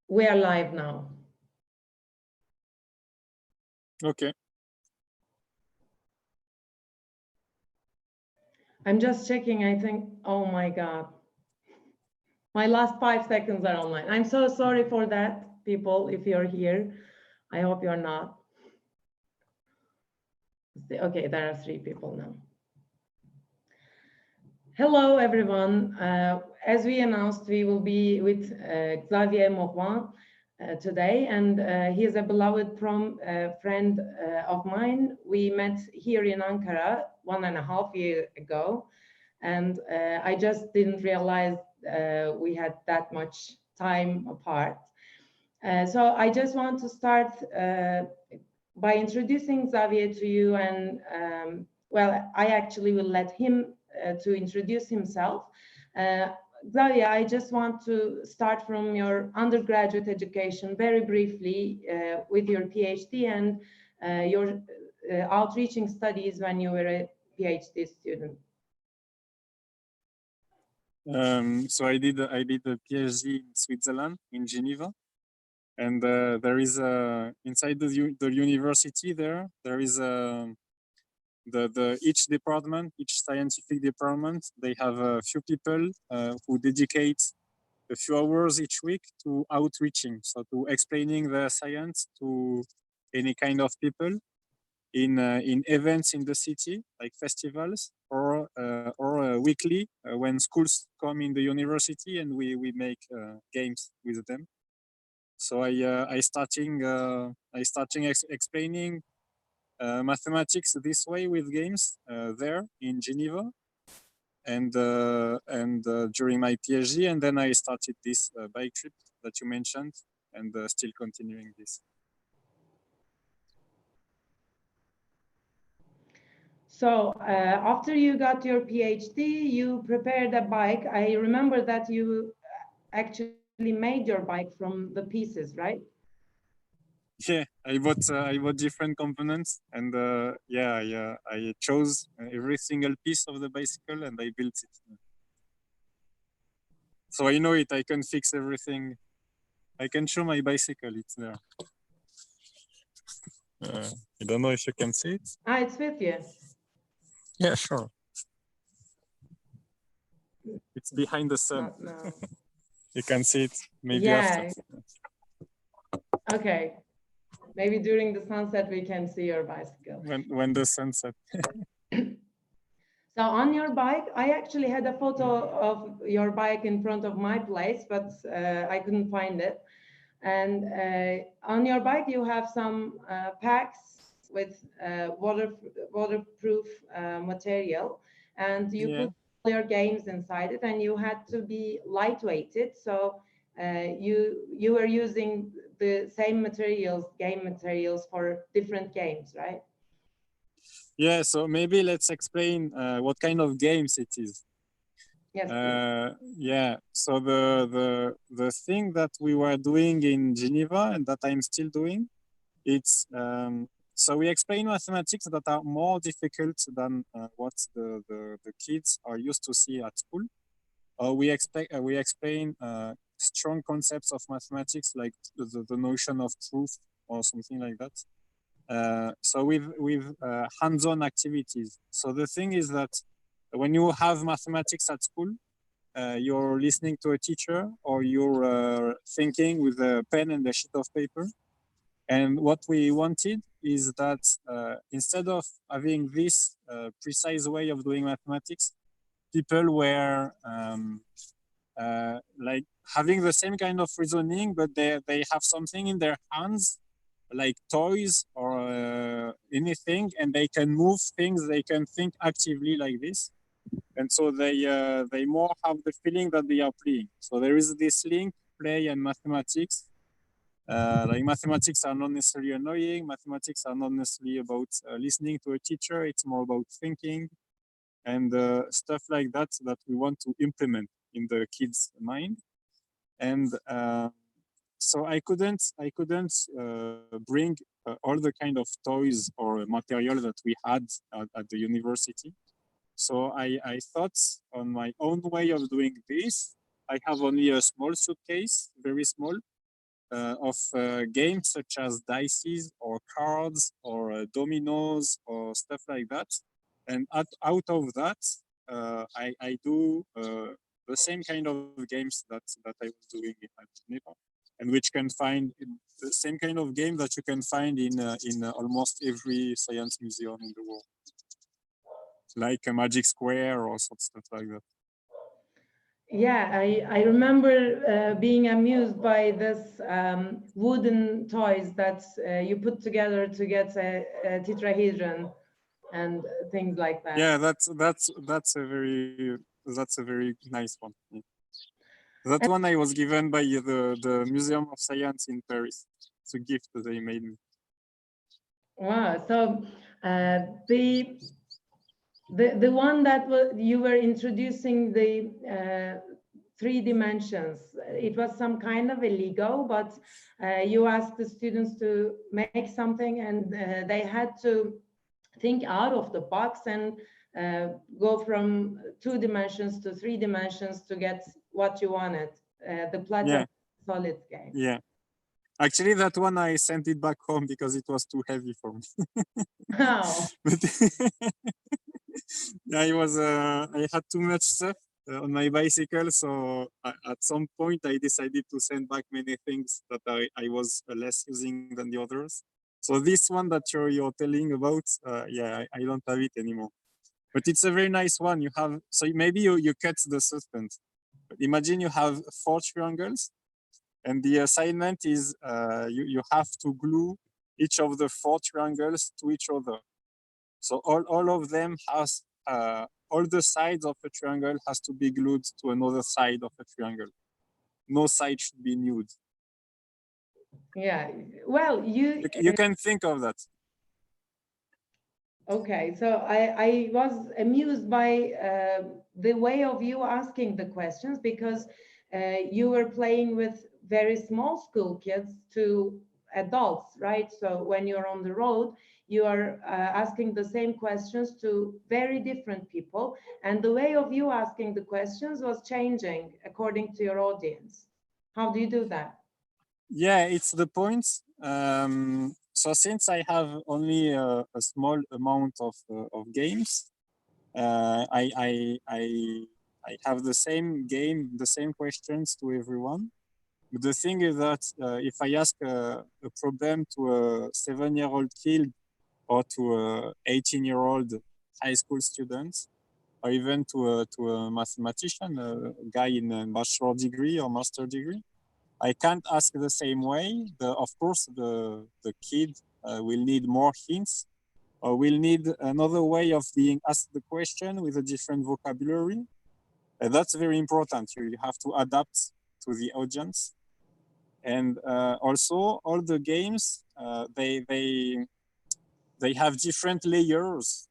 We are live now. Okay. I'm just checking, I think, oh my God. My last 5 seconds are online. I'm so sorry for that, people, if you're here. I hope you're not. Okay, there are 3 people now. Hello, everyone. As we announced, we will be with Xavier Morvan today, and he is a beloved friend of mine. We met here in Ankara 1.5 years ago, and I just didn't realize we had that much time apart. So I just want to start by introducing Xavier to you, and well, I actually will let him to introduce himself. Xavier, I just want to start from your undergraduate education very briefly with your PhD and your outreaching studies when you were a PhD student. So I did a PhD in Switzerland, in Geneva, and there is inside the university there is each department, each scientific department, they have a few people who dedicate a few hours each week to outreaching, so to explaining the science to any kind of people in events in the city, like festivals, or weekly when schools come in the university and we make games with them. So I starting explaining mathematics this way with games there in Geneva, and during my PhD, and then I started this bike trip that you mentioned, and still continuing this. So after you got your PhD, you prepared a bike. I remember that you actually made your bike from the pieces, right? Yeah, I bought different components, and yeah, I chose every single piece of the bicycle and I built it. So I know it. I can fix everything. I can show my bicycle. It's there. I don't know if you can see it. Ah, it's with you. Yeah, sure. It's behind the sun. Not now. You can see it maybe Yeah. after. Okay. Maybe during the sunset we can see your bicycle. When the sunset. So on your bike, I actually had a photo of your bike in front of my place, but I couldn't find it. And on your bike, you have some packs with waterproof material, and you put all your games inside it, and you had to be lightweighted. So you were using the same materials, game materials for different games, right? Yeah, so maybe let's explain what kind of games it is. Yes, yeah, so the thing that we were doing in Geneva and that I'm still doing, it's so we explain mathematics that are more difficult than what the kids are used to see at school. We explain strong concepts of mathematics, like the notion of truth or something like that. So with hands-on activities. So the thing is that when you have mathematics at school, you're listening to a teacher, or you're thinking with a pen and a sheet of paper. And what we wanted is that instead of having this precise way of doing mathematics, people were like having the same kind of reasoning, but they have something in their hands, like toys or anything, and they can move things, they can think actively like this. And so they more have the feeling that they are playing. So there is this link, play and mathematics. Like mathematics are not necessarily annoying. Mathematics are not necessarily about listening to a teacher. It's more about thinking and stuff like that that we want to implement in the kids' mind. And so I couldn't bring all the kind of toys or material that we had at the university. So I thought on my own way of doing this. I have only a small suitcase, very small, games such as dice or cards or dominoes or stuff like that. And out of that, I do the same kind of games that I was doing at Geneva, and which can find the same kind of game that you can find in almost every science museum in the world, like a Magic Square or stuff like that. Yeah, I remember being amused by this wooden toys that you put together to get a tetrahedron and things like that. Yeah, that's a very nice one. Yeah. That one I was given by the Museum of Science in Paris. It's a gift that they made me. Wow. So the one that you were introducing the 3 dimensions, it was some kind of a Lego, but you asked the students to make something, and they had to think out of the box and go from 2 dimensions to 3 dimensions to get what you wanted. The Platinum Solid game. Yeah. Actually, that one I sent it back home because it was too heavy for me. Oh. But yeah, I had too much stuff on my bicycle, so at some point I decided to send back many things that I was less using than the others. So this one that you're telling about, yeah, I don't have it anymore. But it's a very nice one. You have, so maybe you cut the suspense. But imagine you have 4 triangles, and the assignment is you have to glue each of the 4 triangles to each other. So all of them has all the sides of a triangle has to be glued to another side of a triangle. No side should be nude. Yeah, well, you can think of that. Okay, so I was amused by the way of you asking the questions, because you were playing with very small school kids to adults, right? So when you're on the road, you are asking the same questions to very different people, and the way of you asking the questions was changing according to your audience. How do you do that? Yeah, it's the point. So since I have only a small amount of games, I have the same game, the same questions to everyone. But the thing is that if I ask a problem to a 7-year-old kid or to a 18-year-old high school student, or even to a mathematician, a guy in a bachelor degree or master degree, I can't ask the same way. Of course, the kid will need more hints, or will need another way of being asked the question with a different vocabulary. That's very important. You have to adapt to the audience. And also, all the games, they have different layers.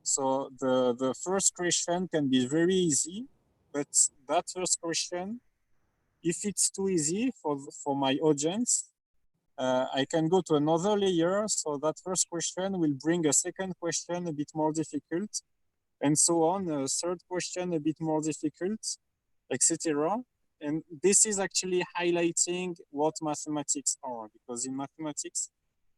So the first question can be very easy, but that first question, if it's too easy for my audience, I can go to another layer. So that first question will bring a second question a bit more difficult, and so on. A third question a bit more difficult, etc. And this is actually highlighting what mathematics are, because in mathematics,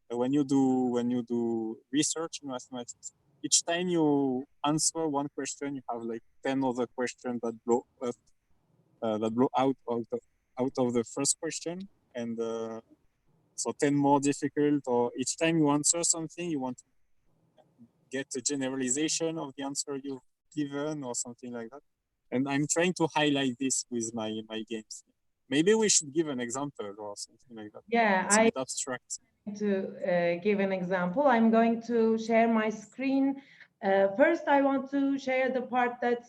when you do research in mathematics, each time you answer one question, you have like 10 other questions that blow up, that blow out of the first question, and so 10 more difficult. Or each time you answer something, you want to get a generalization of the answer you've given or something like that. And I'm trying to highlight this with my games. Maybe we should give an example or something like that. Yeah, it's a bit abstract. To give an example, I'm going to share my screen. First, I want to share the part that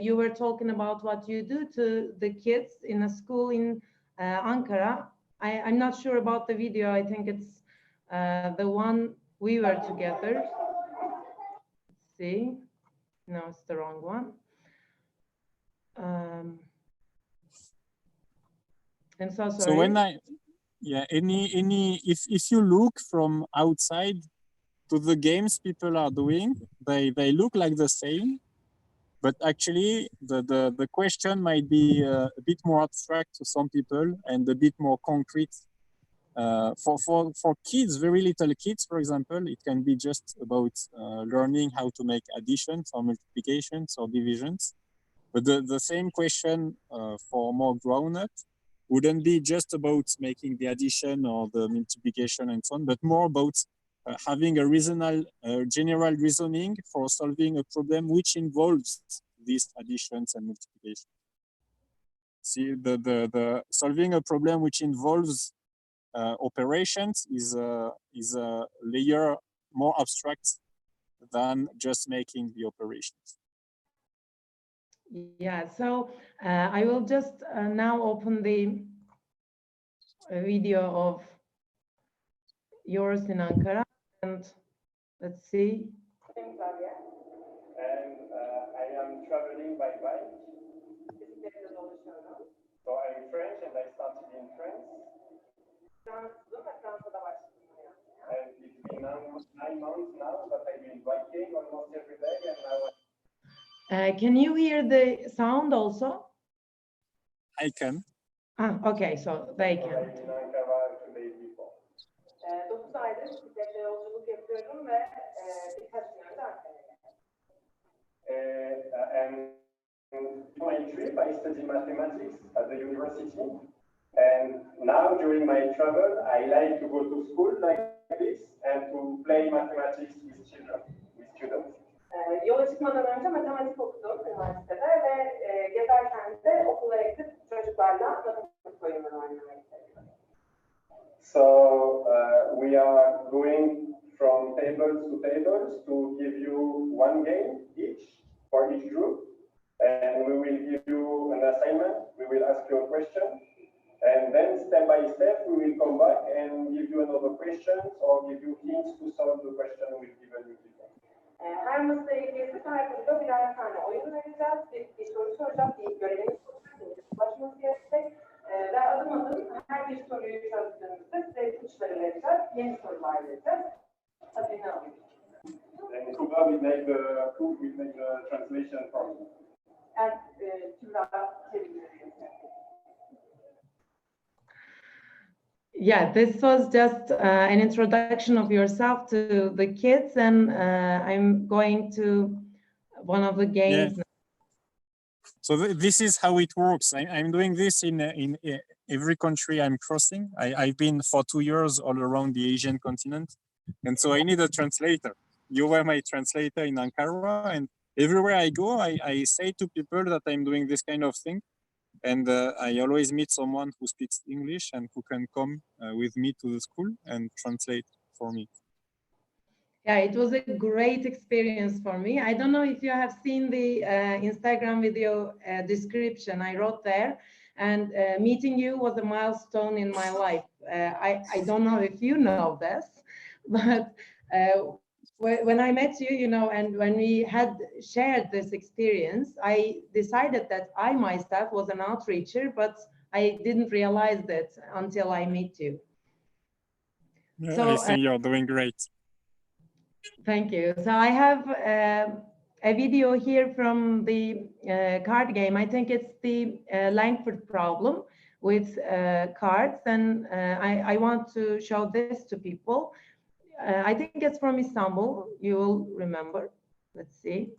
you were talking about what you do to the kids in a school in Ankara. I'm not sure about the video. I think it's the one we were together. Let's see. No, it's the wrong one. I'm so sorry. So when if you look from outside to the games people are doing, they look like the same, but actually the question might be a bit more abstract to some people and a bit more concrete for kids, very little kids, for example, it can be just about learning how to make additions or multiplications or divisions. But the same question for more grown-ups wouldn't be just about making the addition or the multiplication and so on, but more about having a reasonable, general reasoning for solving a problem which involves these additions and multiplications. See, the solving a problem which involves operations is a layer more abstract than just making the operations. Yeah, so I will just now open the video of yours in Ankara, and let's see. I'm Xavier, and I am traveling by bike. Bisikletle dolaşan. So I'm French, and I started in France. And it's been 9 months now that I've been biking almost every day, and now. Can you hear the sound also? I can. Okay, so they can. I'm in Ankara today before. 9 aydır bisikletle yolculuk yapıyorum ve birkaç gün önce Ankara'ya geldim. And in my trip, I studied mathematics at the university. And now during my travel, I like to go to school like this and to play mathematics with children, with students. Yola çıkmadan önce matematik okudum üniversitede ve gezerken de okula gidip çocuklarla matematik oyunları oynamayı seviyorum. So we are going from tables to tables to give you one game each for each group, and we will give you an assignment. We will ask you a question. And then step by step, we will come back and give you another questions or give you hints to solve the question we've given you before. Her masaya gezip her grupta birer tane oyun vereceğiz. Bir soru soracağız, bir görevimiz olacak, ulaşması gerekecek. Ve adım adım her bir soruyu çözdüğümüzde size ipuçları vereceğiz, yeni sorular vereceğiz. Tabii ne alıyoruz? And Kübra will make the translation for you. And Kübra çeviriyor. Yeah, this was just an introduction of yourself to the kids, and I'm going to one of the games. Yeah. So this is how it works. I'm doing this in every country I'm crossing. I've been for 2 years all around the Asian continent, and so I need a translator. You were my translator in Ankara, and everywhere I go, I say to people that I'm doing this kind of thing. And I always meet someone who speaks English and who can come with me to the school and translate for me. Yeah, it was a great experience for me. I don't know if you have seen the Instagram video description I wrote there, and meeting you was a milestone in my life. I don't know if you know this, but when I met you, you know, and when we had shared this experience, I decided that I myself was an outreacher, but I didn't realize that until I met you. Yeah, So, I think you're doing great. Thank you. So I have a video here from the card game. I think it's the Langford problem with cards, and I want to show this to people. I think it's from Istanbul. You will remember. Let's see.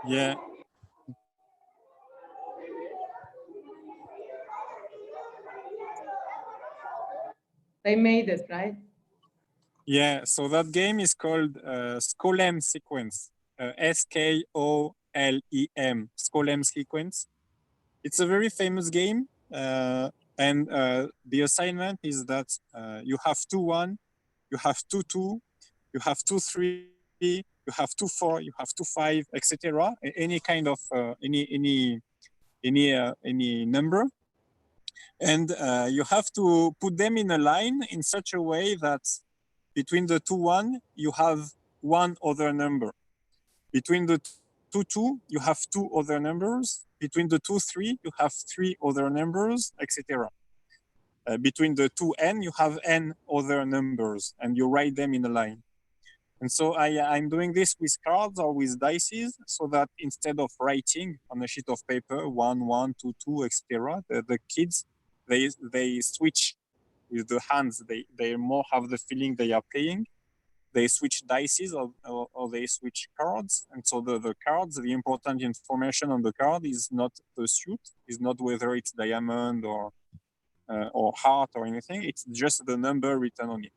Yeah. They made it, right? Yeah, so that game is called Skolem sequence, S-K-O-L-E-M, Skolem sequence. It's a very famous game, and the assignment is that you have 2-1, you have 2-2, you have 2-3, you have 2-4, you have 2-5, etc. Any kind of any number, And you have to put them in a line in such a way that between the 2, 1, you have one other number. Between the 2, 2, you have 2 other numbers. Between the 2, 3, you have 3 other numbers, etc. Between the 2 n, you have n other numbers, and you write them in a line. And so I'm doing this with cards or with dices, so that instead of writing on a sheet of paper 1, 1, 2, 2, etc., the kids they switch with the hands. They more have the feeling they are playing. They switch dices or they switch cards. And so the cards, the important information on the card is not the suit, is not whether it's diamond or heart or anything. It's just the number written on it.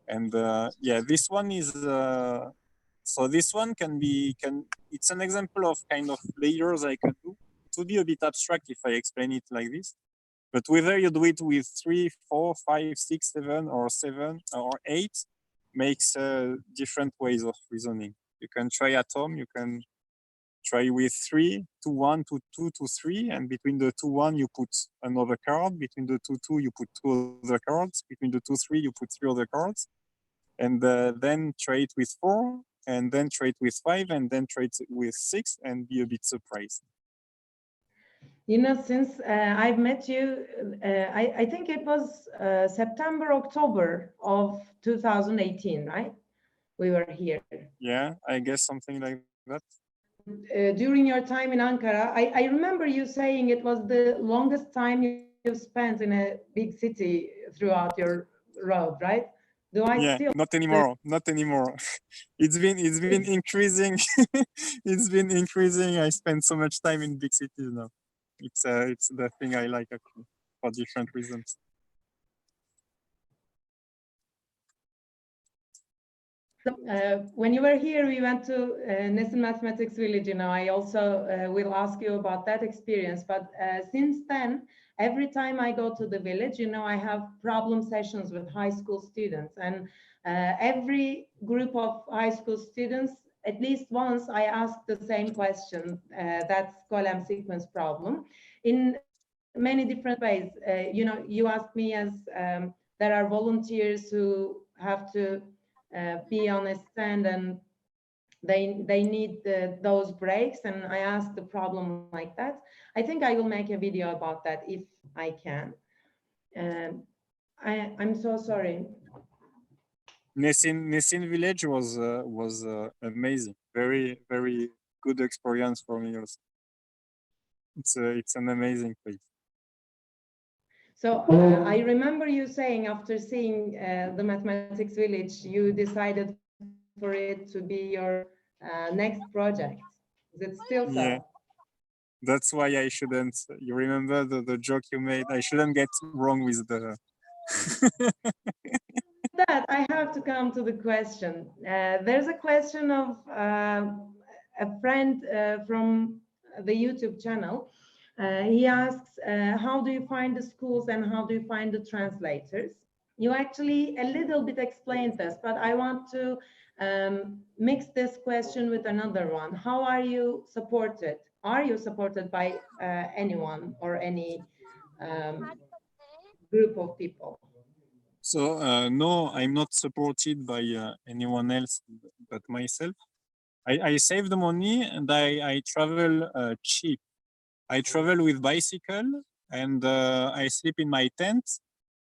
And yeah, this one is, so this one it's an example of kind of layers I could do. It would be a bit abstract if I explain it like this. But whether you do it with 3, 4, 5, 6, 7, or 7 or 8 makes different ways of reasoning. You can try at home, you can try with 3, 2, 1, 2, 2, 2, 3, and between the 2, 1, you put another card. Between the 2, 2, you put 2 other cards. Between the 2, 3, you put 3 other cards. And then try it with 4, and then try it with 5, and then try it with 6, and be a bit surprised. You know, since I've met you, I think it was September, October of 2018, right? We were here. Yeah, I guess something like that. During your time in Ankara, I remember you saying it was the longest time you've spent in a big city throughout your road, right? Do I Yeah, still? not anymore. Not anymore. It's been increasing. It's been increasing. I spend so much time in big cities now. It's the thing I like actually for different reasons. So, when you were here, we went to Nesin Mathematics Village. You know, I also will ask you about that experience. But since then, every time I go to the village, you know, I have problem sessions with high school students, and every group of high school students, at least once, I ask the same question. That's Golem sequence problem, in many different ways. You know, you asked me as there are volunteers who have to be on a stand, and they need those breaks, and I ask the problem like that. I think I will make a video about that if I can. I'm so sorry. Nesin village was amazing. Very, very good experience for me also. It's an amazing place. So I remember you saying after seeing the Mathematics Village, you decided for it to be your next project. Is it still so? Yeah, that's why I shouldn't. You remember the joke you made? I shouldn't get wrong with the. That I have to come to the question. There's a question of a friend from the YouTube channel. He asks, how do you find the schools and how do you find the translators? You actually a little bit explained this, but I want to mix this question with another one. How are you supported? Are you supported by anyone or any group of people? So no, I'm not supported by anyone else but myself. I save the money and I travel cheap. I travel with bicycle and I sleep in my tent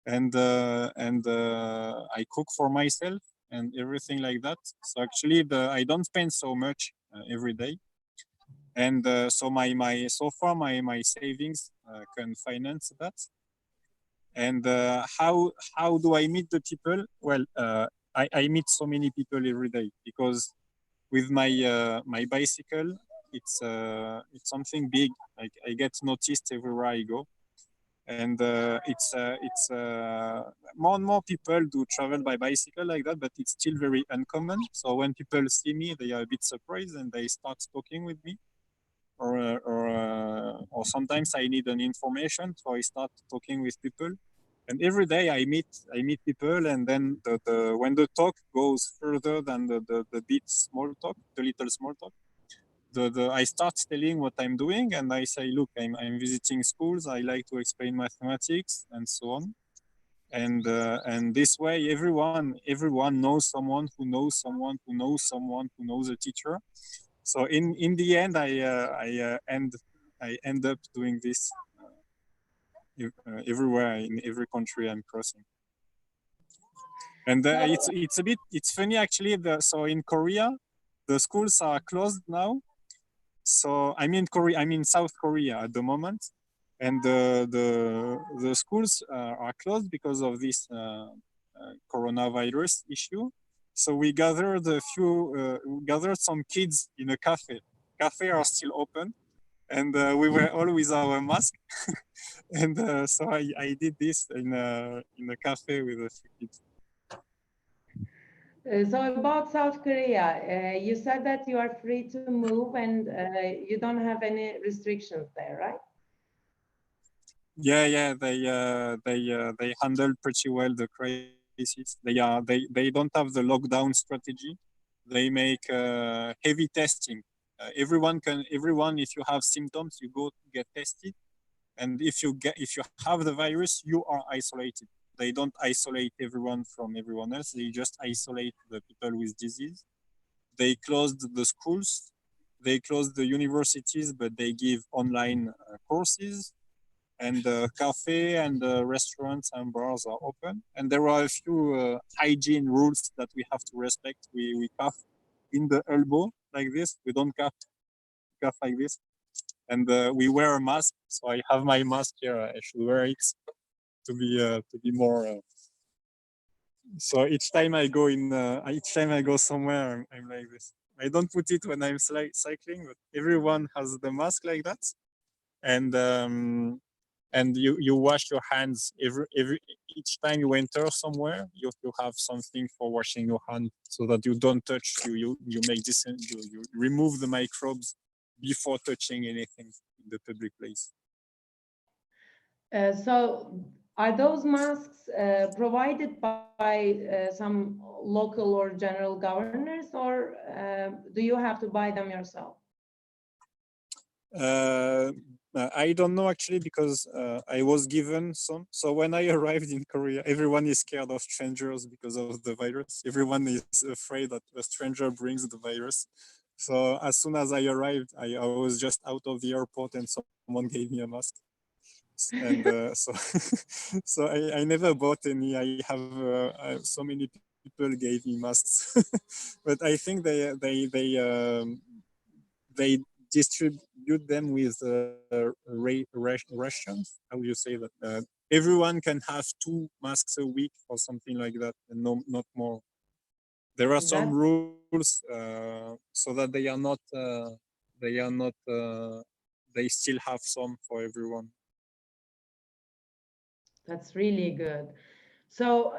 and I cook for myself and everything like that. So actually, I don't spend so much every day, and so so far my savings can finance that. And how do I meet the people? Well, I meet so many people every day because with my bicycle, it's something big. Like I get noticed everywhere I go, and it's more and more people do travel by bicycle like that, but it's still very uncommon. So when people see me, they are a bit surprised and they start talking with me, or sometimes I need an information, so I start talking with people. And every day I meet people, and then when the talk goes further than the bit small talk, the little small talk, I start telling what I'm doing, and I say, look, I'm visiting schools. I like to explain mathematics and so on. And this way, everyone knows someone who knows someone who knows someone who knows a teacher. So in the end, I end up doing this everywhere in every country I'm crossing. And it's funny actually. So in Korea, the schools are closed now. So I'm in South Korea at the moment, and the schools are closed because of this coronavirus issue. So we gathered some kids in a cafe. Cafe are still open, and we were all with our mask. And so I did this in a cafe with a few kids. So about South Korea, you said that you are free to move and you don't have any restrictions there, right? Yeah, they handle pretty well the crisis. They don't have the lockdown strategy. They make heavy testing. Everyone, if you have symptoms, you go get tested, and if you have the virus, you are isolated. They don't isolate everyone from everyone else. They just isolate the people with disease. They closed the schools, they closed the universities, but they give online courses. And the cafe and the restaurants and bars are open. And there are a few hygiene rules that we have to respect. We cough in the elbow like this. We don't cough like this. And we wear a mask. So I have my mask here. I should wear it to be more. So each time I go somewhere, I'm like this. I don't put it when I'm cycling, but everyone has the mask like that. And you wash your hands each time you enter somewhere. You have something for washing your hand so that you don't touch. You make this. You remove the microbes before touching anything in the public place. So are those masks provided by some local or general governors, or do you have to buy them yourself? I don't know actually, because I was given some. So when I arrived in Korea, everyone is scared of strangers because of the virus. Everyone is afraid that a stranger brings the virus. So as soon as I arrived, I was just out of the airport and someone gave me a mask. And so I never bought any. I have so many people gave me masks, but I think they distribute them with rations. How do you say that? Everyone can have 2 masks a week or something like that, and not more. There are some rules so that they are not. They still have some for everyone. That's really good. So,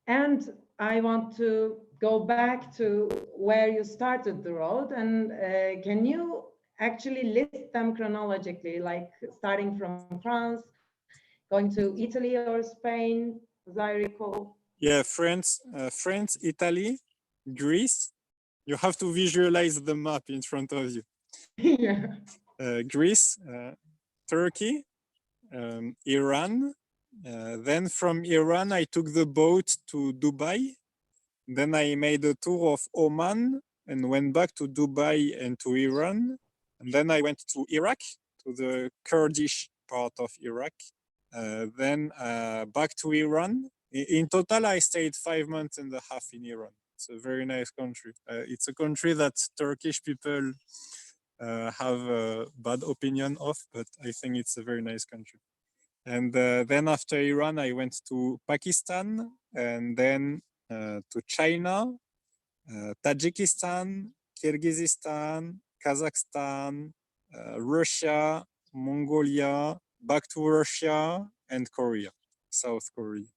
and I want to go back to where you started the road, and can you actually list them chronologically, like starting from France, going to Italy or Spain, as I recall? Yeah, France, Italy, Greece. You have to visualize the map in front of you. Yeah. Greece, Turkey, Iran. Then from Iran, I took the boat to Dubai. Then I made a tour of Oman and went back to Dubai and to Iran. And then I went to Iraq, to the Kurdish part of Iraq. Then back to Iran. In total, I stayed 5.5 months in Iran. It's a very nice country. It's a country that Turkish people have a bad opinion of, but I think it's a very nice country. And then after Iran, I went to Pakistan, and then to China, Tajikistan, Kyrgyzstan, Kazakhstan, Russia, Mongolia, back to Russia, and Korea, South Korea.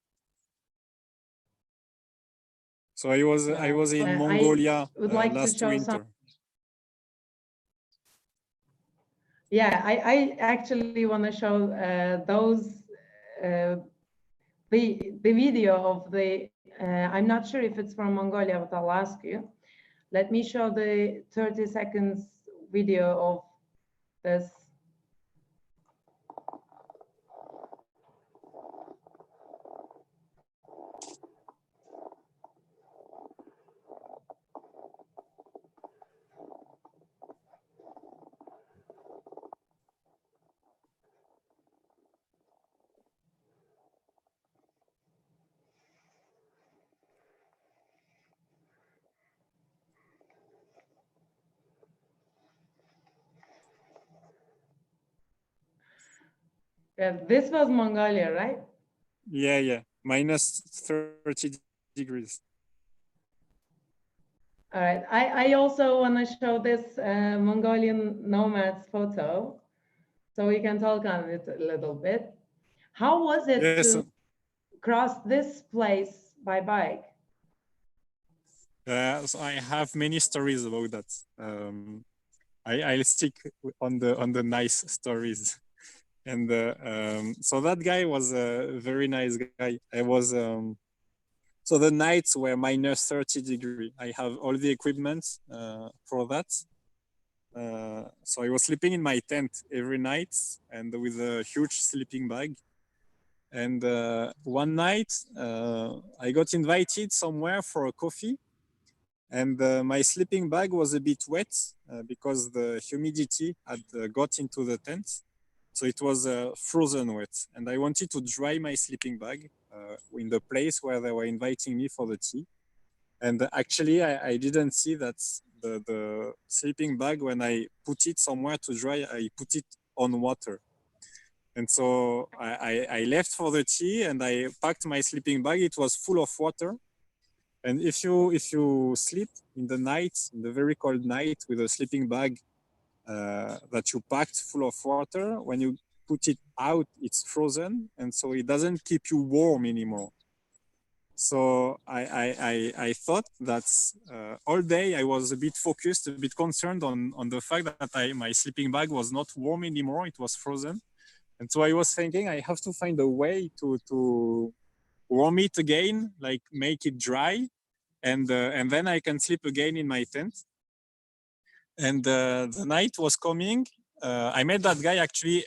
So I was in Mongolia last winter. Yeah, I actually want to show those the video of the. I'm not sure if it's from Mongolia, but I'll ask you. Let me show the 30 seconds video of this. Yeah, this was Mongolia, right? Yeah. Minus 30 degrees. All right. I also want to show this Mongolian nomad's photo, so we can talk on it a little bit. How was it to cross this place by bike? So I have many stories about that. I'll stick on the nice stories. And so that guy was a very nice guy. I was so the nights were minus 30 degrees. I have all the equipment for that. So I was sleeping in my tent every night and with a huge sleeping bag. And one night I got invited somewhere for a coffee. And my sleeping bag was a bit wet because the humidity had got into the tent. So it was frozen wet. And I wanted to dry my sleeping bag in the place where they were inviting me for the tea. And actually, I didn't see that the sleeping bag, when I put it somewhere to dry, I put it on water. And so I left for the tea and I packed my sleeping bag. It was full of water. And if you sleep in the night, in the very cold night with a sleeping bag that you packed full of water, when you put it out, it's frozen. And so it doesn't keep you warm anymore. So I thought that all day I was a bit focused, a bit concerned on the fact that my sleeping bag was not warm anymore, it was frozen. And so I was thinking I have to find a way to warm it again, like make it dry, and then I can sleep again in my tent. And the night was coming. I met that guy actually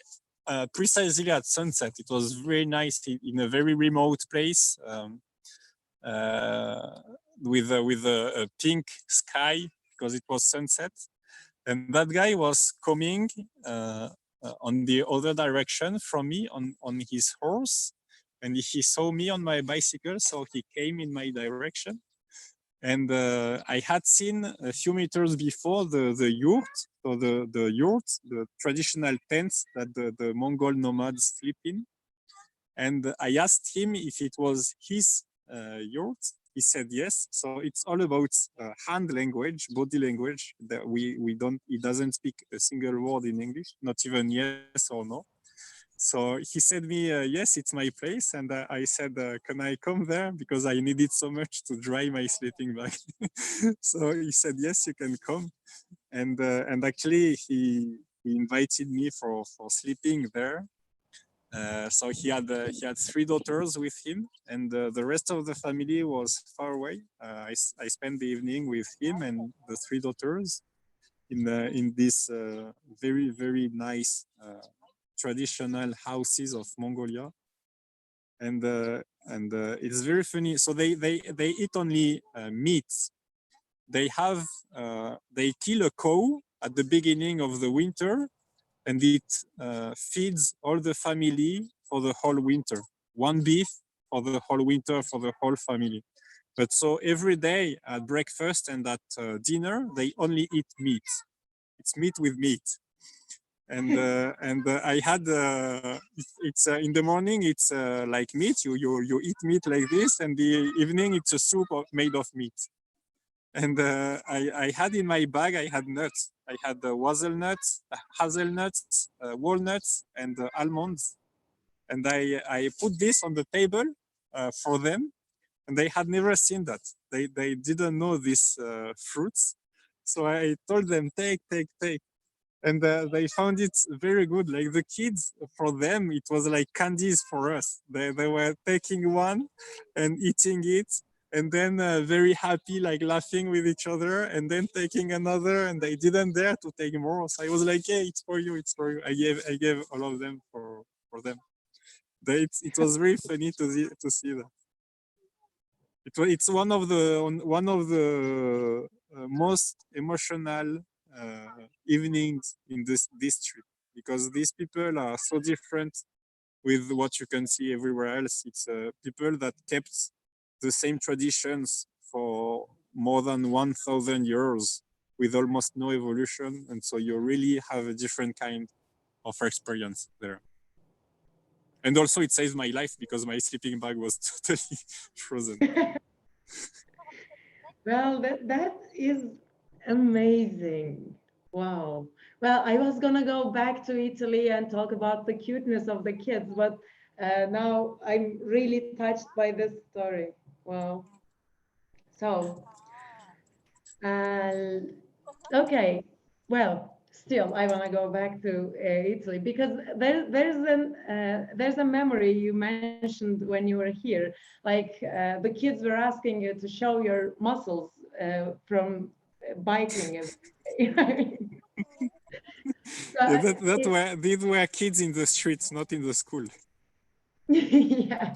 precisely at sunset. It was very nice in a very remote place with a pink sky because it was sunset. And that guy was coming on the other direction from me on his horse. And he saw me on my bicycle, so he came in my direction. And I had seen a few meters before the yurt, so the yurt, the traditional tents that the Mongol nomads sleep in. And I asked him if it was his yurt. He said yes. So it's all about hand language, body language. That he doesn't speak a single word in English, not even yes or no. So he said me, yes, it's my place. And I said, can I come there? Because I need it so much to dry my sleeping bag. So he said, yes, you can come. And actually he invited me for sleeping there. So he had 3 daughters with him, and the rest of the family was far away. I spent the evening with him and the 3 daughters in this very, very nice traditional houses of Mongolia, and it's very funny. So they eat only meat. They kill a cow at the beginning of the winter, and it feeds all the family for the whole winter. 1 beef for the whole winter for the whole family. But so every day at breakfast and at dinner, they only eat meat. It's meat with meat. And I had it's in the morning it's like meat. You eat meat like this, and the evening it's a soup made of meat. And I had in my bag, I had nuts. I had hazelnuts, walnuts, and almonds. And I put this on the table for them, and they had never seen that. They didn't know these fruits. So I told them, take. And they found it very good. Like the kids, for them, it was like candies for us. They were taking one and eating it. and then very happy, like laughing with each other, and then taking another, and they didn't dare to take more. So I was like, hey, it's for you, it's for you. I gave all of them for them. It was very funny to see that. It's one of the most emotional evenings in this trip, because these people are so different with what you can see everywhere else. It's people that kept the same traditions for more than 1,000 years with almost no evolution, and so you really have a different kind of experience there. And also it saved my life because my sleeping bag was totally frozen. Well, that is amazing. Wow. Well, I was gonna go back to Italy and talk about the cuteness of the kids, but now I'm really touched by this story. Wow. So, okay. Well, still, I want to go back to Italy because there's a memory you mentioned when you were here. Like the kids were asking you to show your muscles from biking. Yeah, these were kids in the streets, not in the school. Yeah.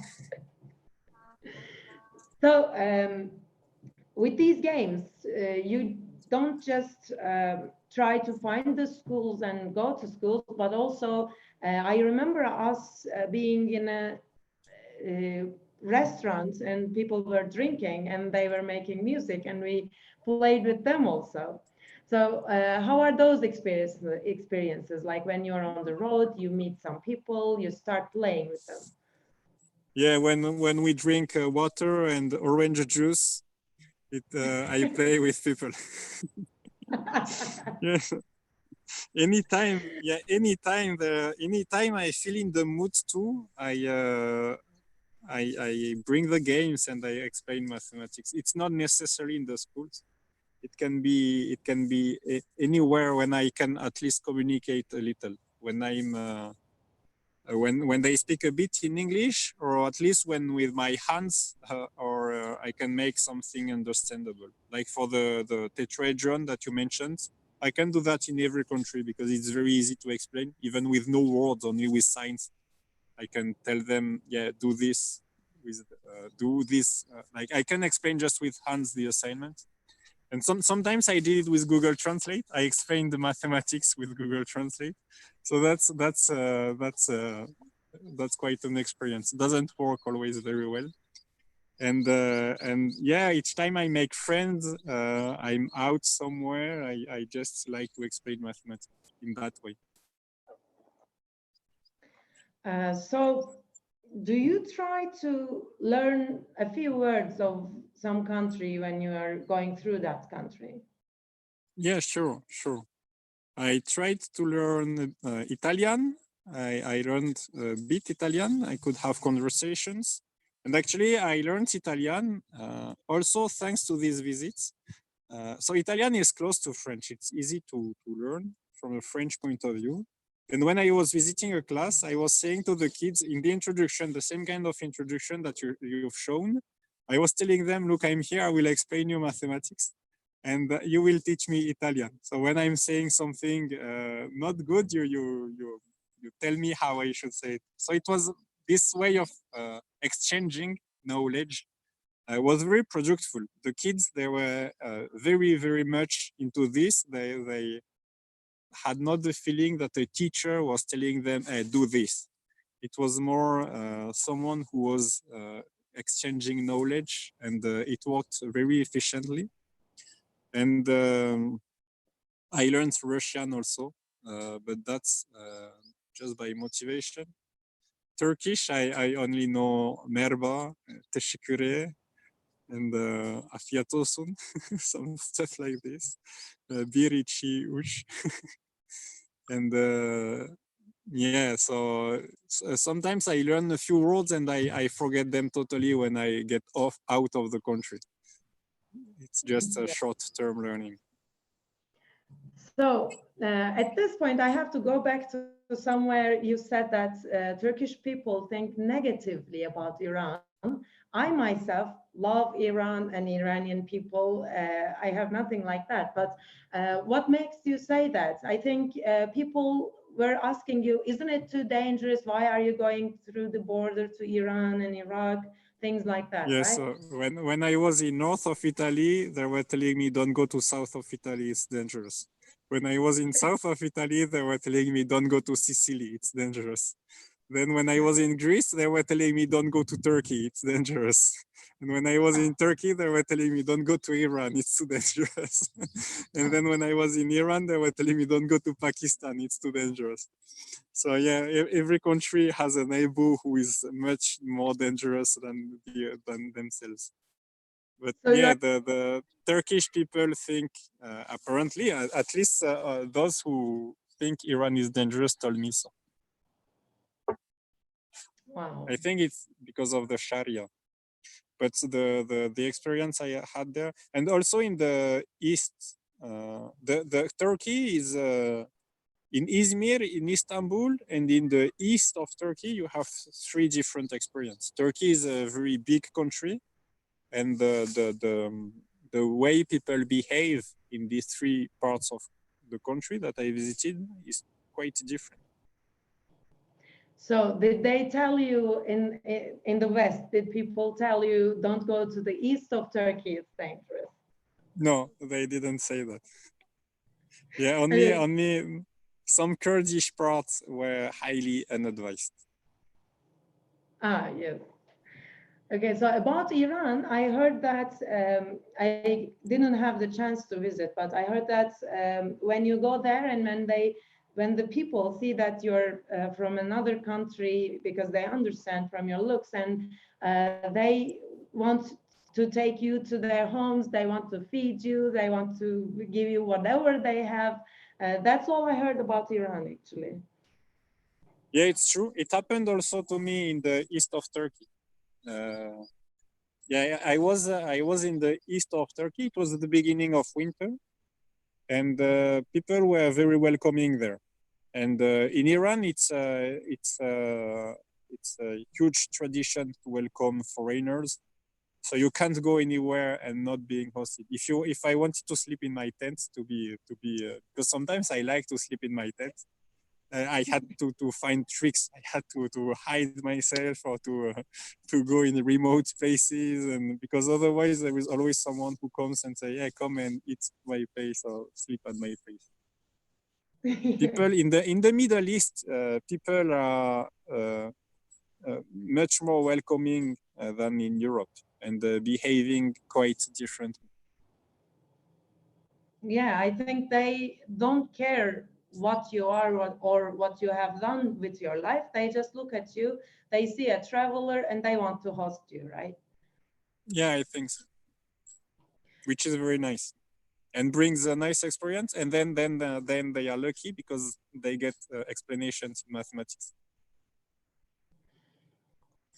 So with these games, you don't just try to find the schools and go to schools, but also I remember us being in a restaurant and people were drinking and they were making music and we played with them also. So how are those experiences? Like when you're on the road, you meet some people, you start playing with them. Yeah, when we drink water and orange juice, I play with people. Yeah. Anytime I feel in the mood too, I bring the games and I explain mathematics. It's not necessarily in the schools. It can be anywhere when I can at least communicate a little. When I'm when they speak a bit in English, or at least when with my hands, or I can make something understandable. Like for the tetrahedron that you mentioned, I can do that in every country because it's very easy to explain, even with no words, only with signs. I can tell them, yeah, do this, do this. Like I can explain just with hands the assignment. And sometimes I did it with Google Translate. I explained the mathematics with Google Translate. So that's quite an experience. It doesn't work always very well. And yeah, each time I make friends, I'm out somewhere, I just like to explain mathematics in that way. So do you try to learn a few words of some country when you are going through that country? Yeah, sure. I tried to learn Italian. I learned a bit Italian. I could have conversations. And actually, I learned Italian also thanks to these visits. So Italian is close to French. It's easy to learn from a French point of view. And when I was visiting a class, I was saying to the kids in the introduction, the same kind of introduction that you've shown, I was telling them, look, I'm here, I will explain you mathematics and you will teach me Italian. So when I'm saying something not good, you tell me how I should say it. So it was this way of exchanging knowledge was very productive. The kids, they were very, very much into this. They had not the feeling that a teacher was telling them, hey, do this. It was more someone who was exchanging knowledge, and it worked very efficiently. And I learned Russian also, but that's just by motivation. Turkish, I only know merhaba, teşekkür, and afiyet olsun, some stuff like this. Bir, iki, üç. And yeah, so sometimes I learn a few words and I forget them totally when I get out of the country. It's just a short-term learning. So at this point, I have to go back to somewhere you said that Turkish people think negatively about Iran. I myself love Iran and Iranian people. I have nothing like that. But what makes you say that? I think people were asking you, isn't it too dangerous? Why are you going through the border to Iran and Iraq? Things like that, Yes, right? when I was in north of Italy, they were telling me don't go to south of Italy, it's dangerous. When I was in south of Italy, they were telling me don't go to Sicily, it's dangerous. Then when I was in Greece, they were telling me don't go to Turkey, it's dangerous. And when I was in Turkey, they were telling me don't go to Iran, it's too dangerous. And then when I was in Iran, they were telling me don't go to Pakistan, it's too dangerous. So yeah, every country has a neighbor who is much more dangerous than themselves. But So yeah, the Turkish people think, apparently, at least those who think Iran is dangerous told me so. wow. I think it's because of the Sharia. But the experience I had there, and also in the east, the Turkey is in Izmir, in Istanbul, and in the east of Turkey, you have three different experiences. Turkey is a very big country, and the way people behave in these three parts of the country that I visited is quite different. So did they tell you in the West, did people tell you don't go to the east of Turkey, it's dangerous? No, they didn't say that. Yeah, only some Kurdish parts were highly unadvised. Ah, yes. Okay, so about Iran, I heard that I didn't have the chance to visit, but I heard that when you go there and when the people see that you're from another country, because they understand from your looks, and they want to take you to their homes, they want to feed you, they want to give you whatever they have. That's all I heard about Iran, actually. Yeah, it's true. It happened also to me in the east of Turkey. Yeah, I was in the east of Turkey. It was at the beginning of winter, and people were very welcoming there. And in Iran, it's a huge tradition to welcome foreigners. So you can't go anywhere and not being hosted. If I wanted to sleep in my tent, because sometimes I like to sleep in my tent. I had to find tricks. I had to hide myself or to go in remote places, and because otherwise there is always someone who comes and say, "Yeah, come and eat my place or sleep at my place." People in the Middle East, people are much more welcoming than in Europe, and behaving quite differently. Yeah, I think they don't care what you are or what you have done with your life. They just look at you, they see a traveler, and they want to host you, right? Yeah, I think so. Which is very nice, and brings a nice experience. And then they are lucky because they get explanations in mathematics.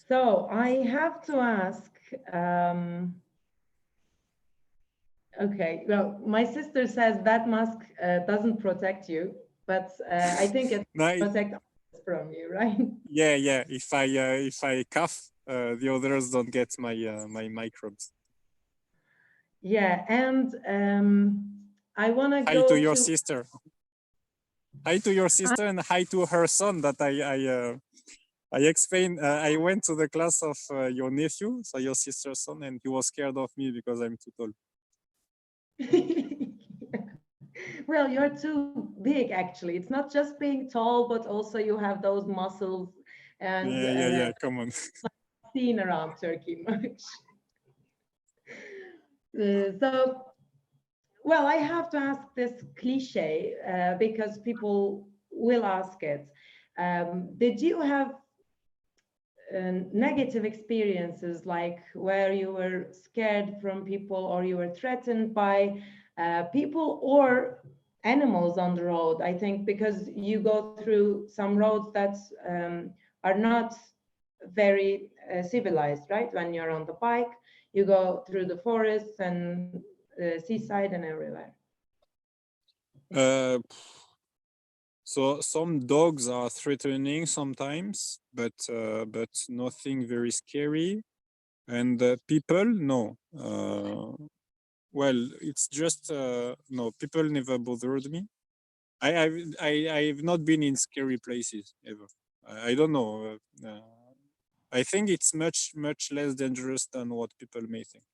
So I have to ask. Okay, well, my sister says that mask doesn't protect you, but I think it protects others from you, right? Yeah. If I cough, the others don't get my my microbes. Yeah, and I want to Hi go to your sister. Hi to your sister, and hi to her son. That I explained. I went to the class of your nephew, so your sister's son, and he was scared of me because I'm too tall. Well, you're too big, actually. It's not just being tall, but also you have those muscles. And Yeah. Come on. seen around Turkey much. So, well, I have to ask this cliche because people will ask it. Did you have negative experiences, like where you were scared from people or you were threatened by people or animals on the road? I think because you go through some roads that are not very civilized, right? When you're on the bike, you go through the forests and seaside and everywhere. So some dogs are threatening sometimes, but nothing very scary. And people, no. Well, it's just no. People never bothered me. I've not been in scary places ever. I don't know. I think it's much less dangerous than what people may think.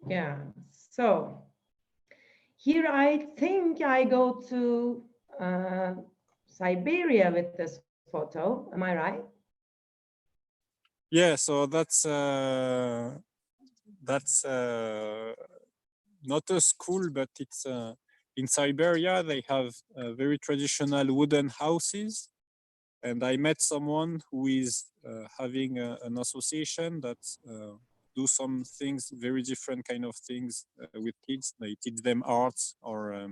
Yeah. So here I think I go to Siberia with this photo. Am I right? Yeah. So that's not a school, but it's in Siberia. They have very traditional wooden houses, and I met someone who is having an association that do some things, very different kind of things with kids. They teach them arts, or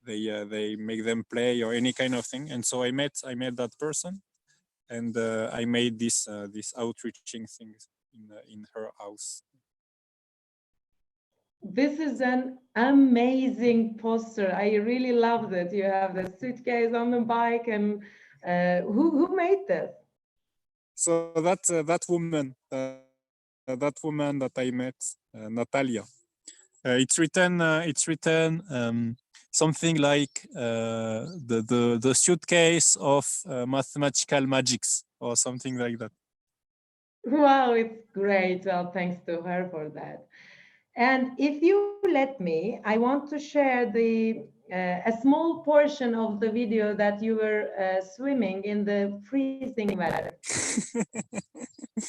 they make them play, or any kind of thing. And so I met that person, and I made this outreaching things in her house. This is an amazing poster. I really loved it. You have the suitcase on the bike, and who made this? So that woman that I met, Natalia. It's written something like the suitcase of mathematical magics, or something like that. Wow, it's great. Well, thanks to her for that. And if you let me, I want to share a small portion of the video that you were swimming in the freezing weather.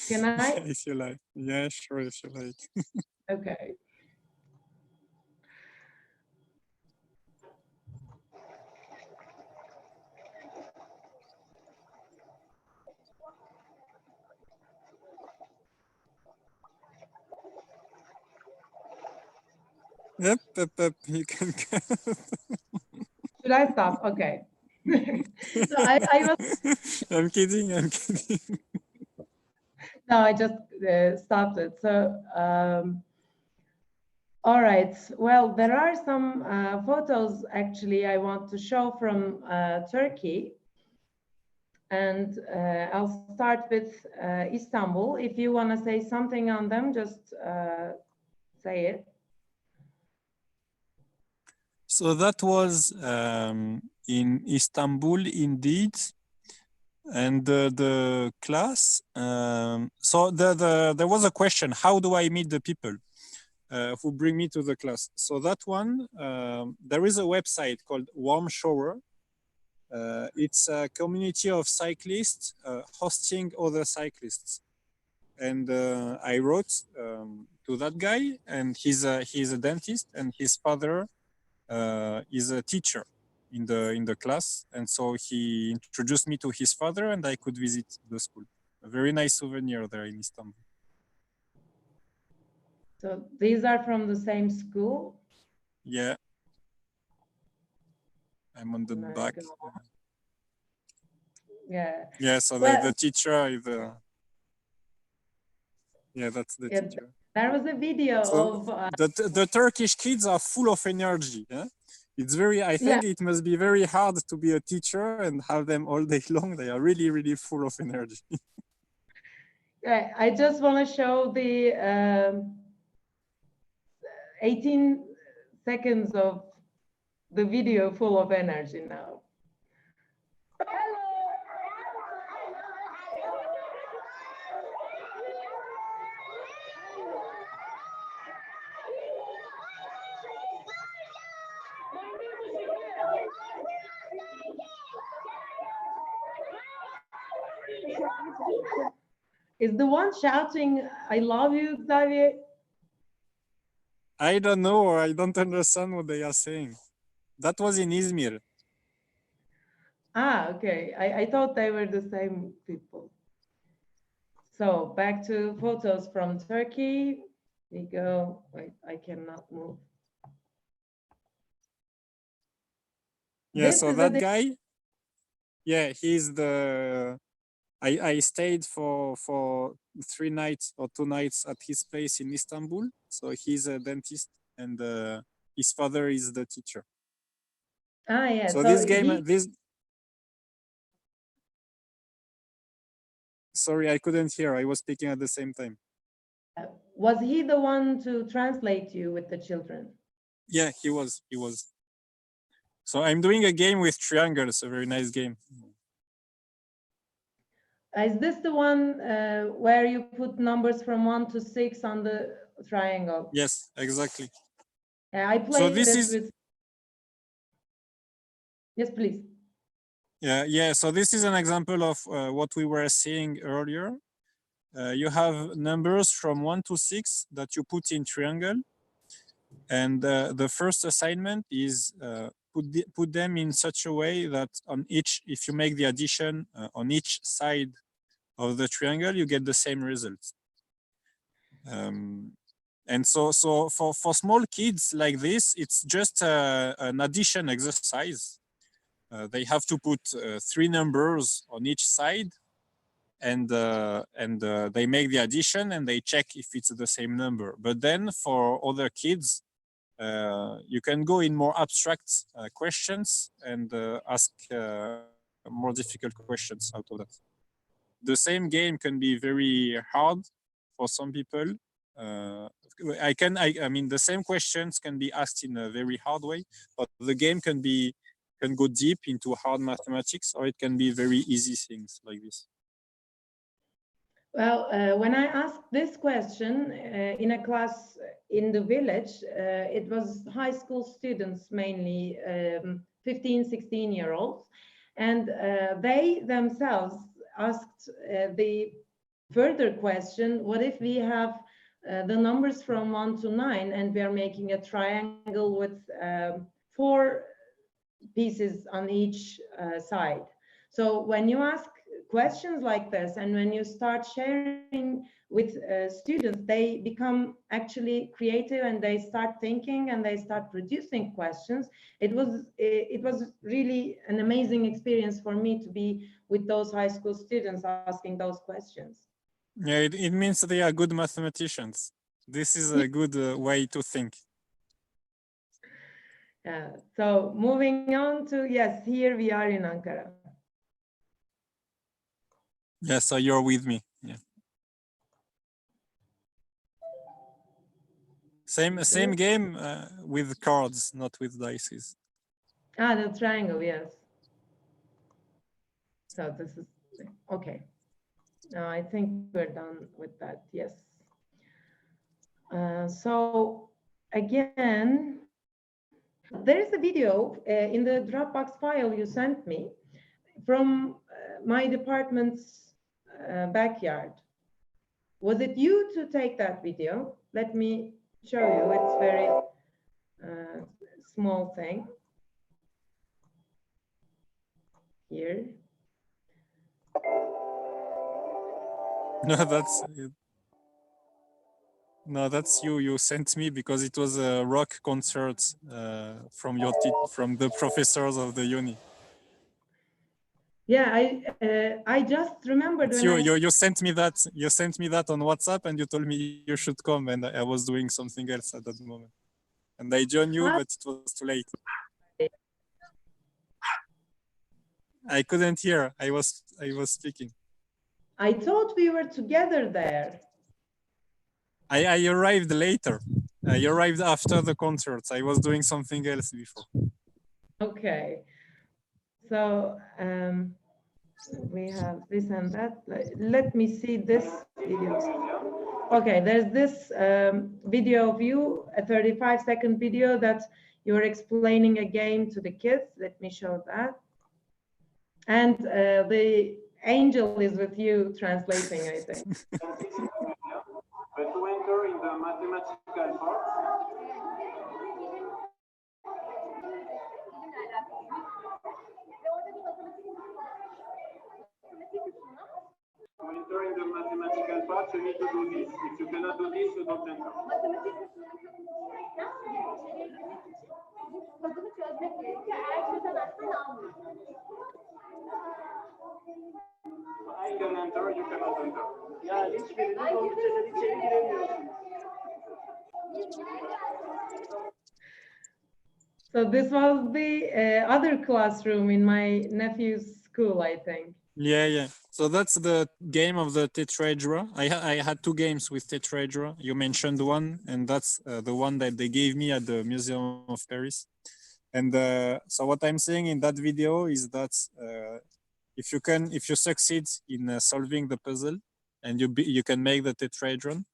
Can I? If you like. Yeah, sure, if you like. Okay. Yep, you can go. Should I stop? Okay. So I was. I'm kidding. No, I just stopped it. So, all right. Well, there are some photos actually I want to show from Turkey. And I'll start with Istanbul. If you want to say something on them, just say it. So that was in Istanbul, indeed. And the class, so there was a question: how do I meet the people who bring me to the class? So that one, there is a website called Warm Shower. It's a community of cyclists hosting other cyclists, and I wrote to that guy, and he's a dentist, and his father is a teacher in the class, and so he introduced me to his father, and I could visit the school. A very nice souvenir there in Istanbul. So these are from the same school? Yeah. I'm on the back. Yeah. Yeah, so well, the teacher is yeah, that's the teacher. There was a video so of the Turkish kids are full of energy. Yeah? It's I think it must be very hard to be a teacher and have them all day long. They are really, really full of energy. I just want to show the 18 seconds of the video full of energy now. Is the one shouting, "I love you," Xavier? I don't know, or I don't understand what they are saying. That was in Izmir. Ah, okay. I thought they were the same people. So back to photos from Turkey. We go. Wait, I cannot move. Yeah, this so that guy, yeah, he's the. I stayed for 3 nights or 2 nights at his place in Istanbul. So he's a dentist, and his father is the teacher. Ah, yeah. So this game, Sorry, I couldn't hear. I was speaking at the same time. Was he the one to translate you with the children? Yeah, he was. So I'm doing a game with triangles, a very nice game. Is this the one where you put numbers from 1 to 6 on the triangle? Yes, exactly. I played this this is- with... Yes, please. Yeah. So this is an example of what we were seeing earlier. You have numbers from 1 to 6 that you put in triangle. And the first assignment is put them in such a way that on each, if you make the addition on each side of the triangle, you get the same result. And so for small kids like this, it's just an addition exercise. They have to put 3 numbers on each side, and they make the addition and they check if it's the same number. But then for other kids, you can go in more abstract questions and ask more difficult questions out of that. The same game can be very hard for some people. I mean, the same questions can be asked in a very hard way, but the game can go deep into hard mathematics, or it can be very easy things like this. Well, when I asked this question in a class in the village, it was high school students, mainly 15, 16-year-olds, and they themselves asked the further question, what if we have the numbers from 1 to 9 and we are making a triangle with 4 pieces on each side? So when you ask questions like this, and when you start sharing with students, they become actually creative and they start thinking and they start producing questions. It was really an amazing experience for me to be with those high school students asking those questions. Yeah, it means they are good mathematicians. This is a good way to think. So moving on to, yes, here we are in Ankara. Yeah, so you're with me. Yeah. Same game with cards, not with dice. Ah, the triangle, yes. So this is okay. Now I think we're done with that. Yes. So again, there is a video in the Dropbox file you sent me from my department's backyard. Was it you to take that video? Let me show you. It's very small thing. Here. No, that's you. You sent me because it was a rock concert from the professors of the uni. Yeah, I just remembered when you sent me that. You sent me that on WhatsApp, and you told me you should come, and I was doing something else at that moment. And I joined you, but it was too late. I couldn't hear. I was speaking. I thought we were together there. I arrived later. I arrived after the concert. I was doing something else before. Okay. So we have this and that. Let me see this video. Okay, there's this video of you, a 35-second video that you're explaining a game to the kids. Let me show that. And the angel is with you translating, I think. But to enter in the mathematical part, you need to do this. If you cannot do this, you don't enter. I can enter, you cannot enter. Yani hiçbirini kompüterden içeri giremiyorsunuz. So this was the other classroom in my nephew's school, I think. Yeah. So that's the game of the tetrahedra. I had two games with tetrahedra. You mentioned one, and that's the one that they gave me at the Museum of Paris. And so what I'm saying in that video is that if you succeed in solving the puzzle, and you can make the tetrahedron,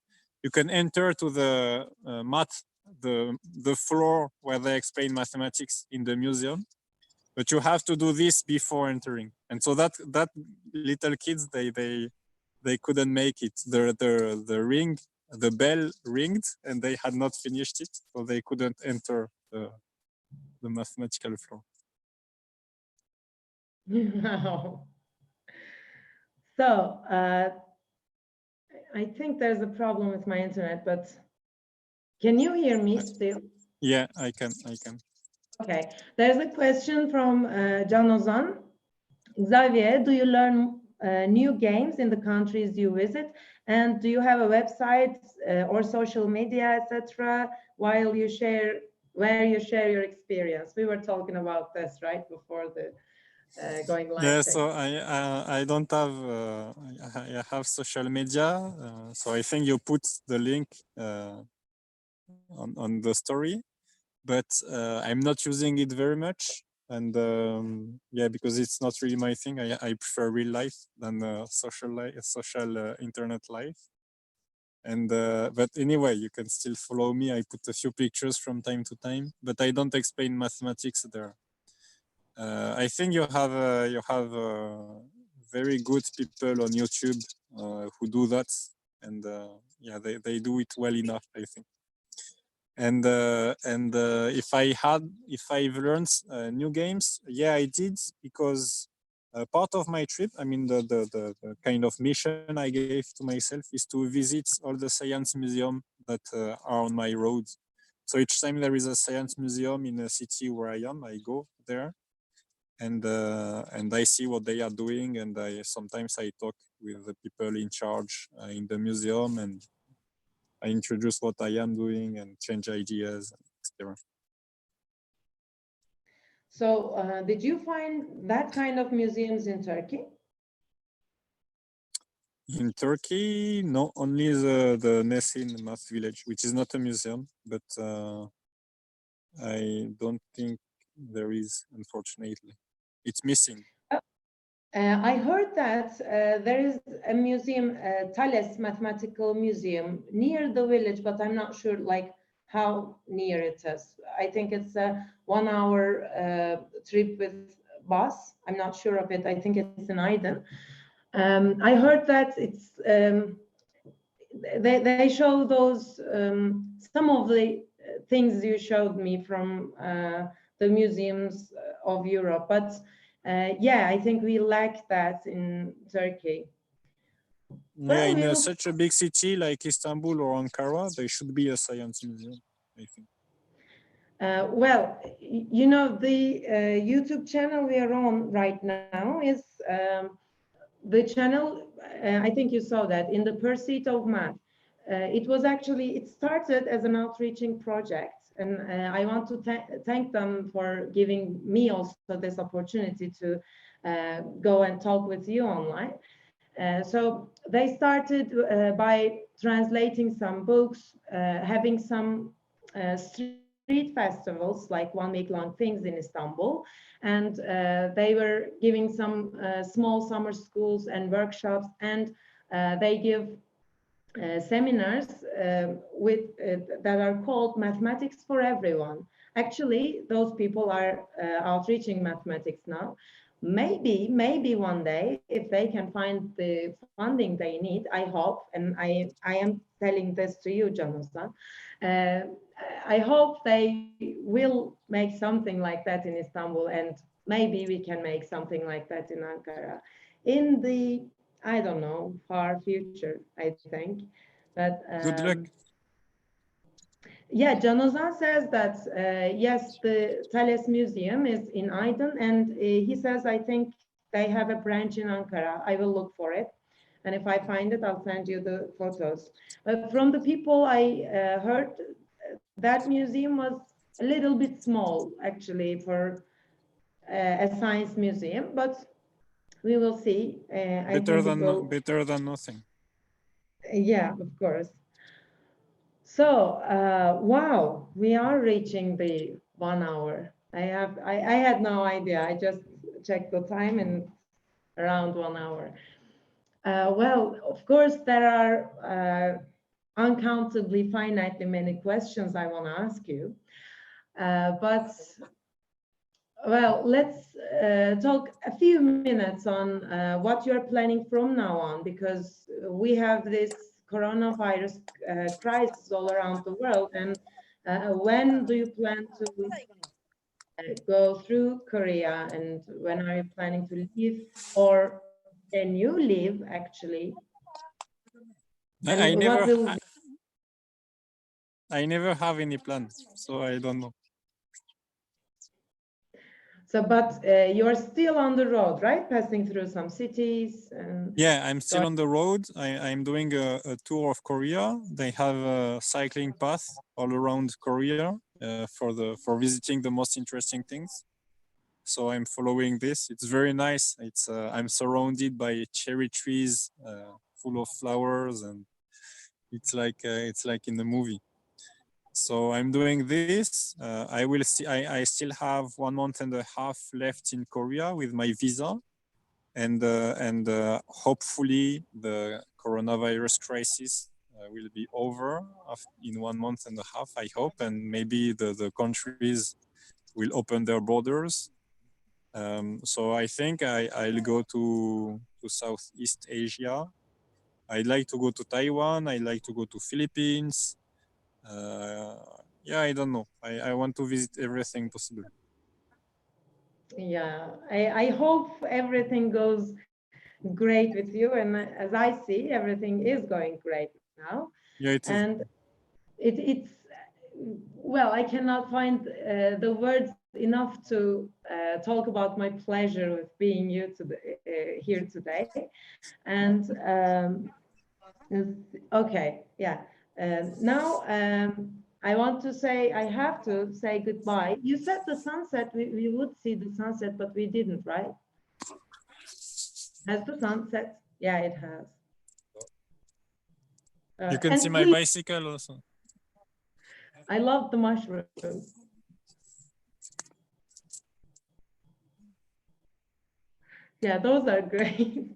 you can enter to the the floor where they explain mathematics in the museum. But you have to do this before entering, and so that little kids they couldn't make it. The bell ringed, and they had not finished it, so they couldn't enter the mathematical floor. Wow. So I think there's a problem with my internet, but can you hear me still? Yeah, I can. Okay, there's a question from Dölaslan. Xavier, do you learn new games in the countries you visit? And do you have a website or social media, etc., where you share your experience? We were talking about this right before the going live. Yeah, so I don't have I have social media, so I think you put the link on the story, but I'm not using it very much, and yeah, because it's not really my thing. I prefer real life than social internet life. And but anyway, you can still follow me. I put a few pictures from time to time, but I don't explain mathematics there. I think you have very good people on YouTube who do that, and yeah, they do it well enough, I think. And if I've learned new games, yeah, I did, because part of my trip, I mean, the kind of mission I gave to myself is to visit all the science museums that are on my road. So each time there is a science museum in a city where I am, I go there, and I see what they are doing, and sometimes I talk with the people in charge in the museum, and I introduce what I am doing and change ideas, etc. So did you find that kind of museums in Turkey? In Turkey, no, only the Nesin Math Village, which is not a museum, but I don't think there is, unfortunately. It's missing. I heard that there is a museum, Thales Mathematical Museum, near the village, but I'm not sure like how near it is. I think it's a 1 hour trip with bus. I'm not sure of it. I think it's in Aydın. I heard that it's they show those some of the things you showed me from the museums of Europe, but yeah, I think we lack that in Turkey. Yeah, in such a big city like Istanbul or Ankara, there should be a science museum, I think. Well, you know, the YouTube channel we are on right now is the channel, I think you saw that, in the pursuit of math. It started as an outreaching project, and I want to thank them for giving me also this opportunity to go and talk with you online. So they started by translating some books, having some street festivals, like 1 week long things in Istanbul, and they were giving some small summer schools and workshops, and they give seminars that are called Mathematics for Everyone. Actually, those people are outreaching mathematics now. Maybe one day, if they can find the funding they need, I hope, and I am telling this to you, Dölaslan, I hope they will make something like that in Istanbul, and maybe we can make something like that in Ankara in the, I don't know, far future, I think. But good luck. Yeah, Dölaslan says that yes, the Thales Museum is in Aydın, and he says I think they have a branch in Ankara. I will look for it, and if I find it, I'll send you the photos. From the people I heard, that museum was a little bit small, actually, for a science museum, but We will see. I think it will... better than nothing. Yeah, of course. So, wow, we are reaching the 1 hour. I had no idea. I just checked the time and around 1 hour. Well, of course, there are uncountably, finitely many questions I want to ask you. But, well, let's talk a few minutes on what you're planning from now on, because we have this coronavirus crisis all around the world. And when do you plan to go through Korea, and when are you planning to leave, or can you leave actually? I never have any plans, so I don't know. So, but you're still on the road, right? Passing through some cities. And yeah, I'm still on the road. I'm doing a tour of Korea. They have a cycling path all around Korea for visiting the most interesting things. So I'm following this. It's very nice. It's I'm surrounded by cherry trees full of flowers, and it's like in the movie. So I'm doing this. I will see. I still have 1.5 months left in Korea with my visa, and hopefully the coronavirus crisis will be over in 1.5 months. I hope, and maybe the countries will open their borders. So I think I'll go to Southeast Asia. I'd like to go to Taiwan. I'd like to go to Philippines. Yeah, I don't know. I want to visit everything possible. Yeah, I hope everything goes great with you. And as I see, everything is going great now. Yeah, it is. And it's, well, I cannot find the words enough to talk about my pleasure with being here today. And okay, yeah. Now I want to say, I have to say goodbye. You said the sunset, we would see the sunset, but we didn't, right? Has the sunset? Yeah, it has. You can see my bicycle also. I love the mushrooms. Yeah, those are great.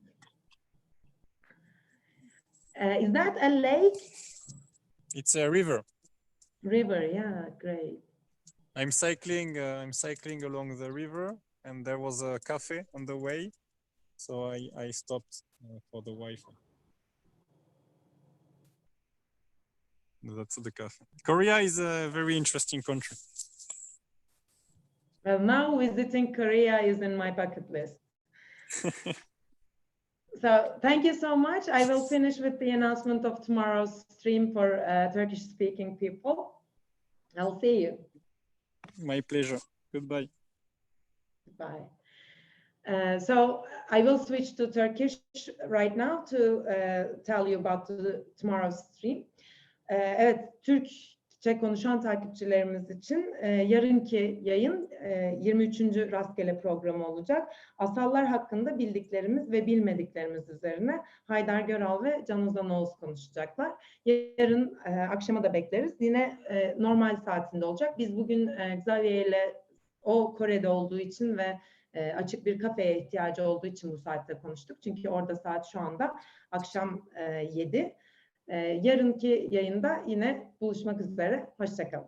Is that a lake? It's a river. River, yeah, great. I'm cycling along the river, and there was a cafe on the way, so I stopped for the Wi-Fi. That's the cafe. Korea is a very interesting country. Well, now visiting Korea is in my bucket list. So thank you so much. I will finish with the announcement of tomorrow's stream for Turkish-speaking people. I'll see you. My pleasure. Goodbye. Bye. So I will switch to Turkish right now to tell you about tomorrow's stream. Evet, Türkçe konuşan takipçilerimiz için yarınki yayın 23. rastgele programı olacak. Asallar hakkında bildiklerimiz ve bilmediklerimiz üzerine Haydar Göral ve Can Ozanoğuz konuşacaklar. Yarın akşama da bekleriz. Yine normal saatinde olacak. Biz bugün Xavier ile o Kore'de olduğu için ve açık bir kafeye ihtiyacı olduğu için bu saatte konuştuk. Çünkü orada saat şu anda akşam 7. Yarınki yayında yine buluşmak üzere. Hoşça kalın.